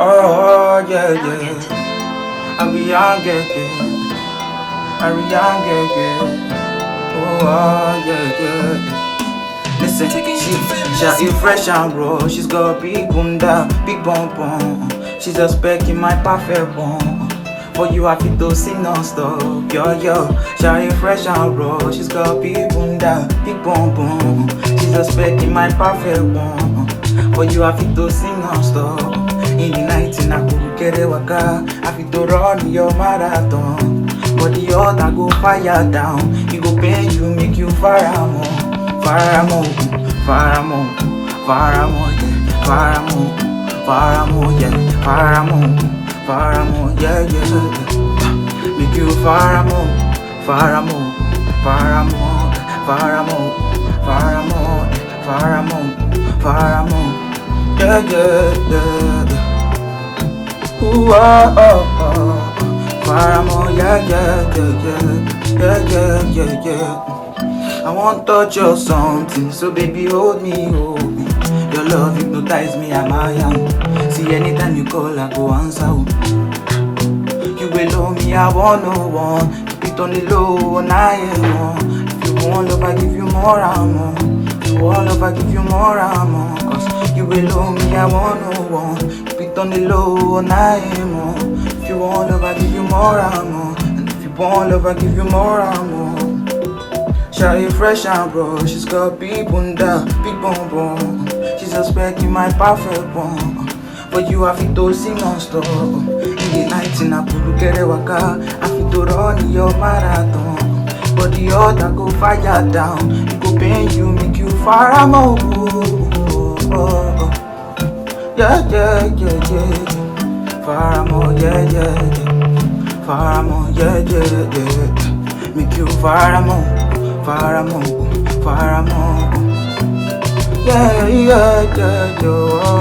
oh, yeah, yeah. Aryann, Aryann, oh, yeah, yeah. Listen, she fresh and raw. She's got big bunda, big bum bum. She's a speck in my perfect one. For you, I feel to sing non-stop, yo. She fresh and raw. She's got big bunda, big bum bum. She's a speck in my perfect one. For you, I feel to sing non-stop. In the night, in a kuru waka, I feel to run your marathon. But the other go fire down. It go pain you, make you fire more, fire more, fire more, fire more, yeah, fire more, fire more, yeah, fire more, fire more, yeah, yeah. Make you fire more, fire more, fire more, fire more, fire more, fire more, fire more, yeah, yeah, yeah. Ooh, oh, oh, oh. Fire more, yeah, yeah, yeah, yeah, yeah, yeah, yeah. I want to touch your something, so baby hold me, hold me. Your love hypnotize me, I'm Aryann. See anytime you call, I go answer. You below me, I want no one. Keep it on the low, and I ain't one. If you want love, I give you more and more. If you want love, I give you more and more. Cause you below me, I want no one. Keep it on the low, and I ain't one. If you want love, I give you more and more. And if you want love, I give you more and more. She fresh and bro, she's got big bunda, big bum bum. She's a speck in my perfect one. But you have to sing non-stop. In the night in a kuru waka, I feel to run your marathon. But the other go fire down. It go pain you, make you fire more. Yeah, yeah, yeah, yeah. Far more, yeah, yeah, yeah. Far more, yeah, yeah, yeah. Make you far more, far more, far more. Yeah, yeah, yeah, yeah.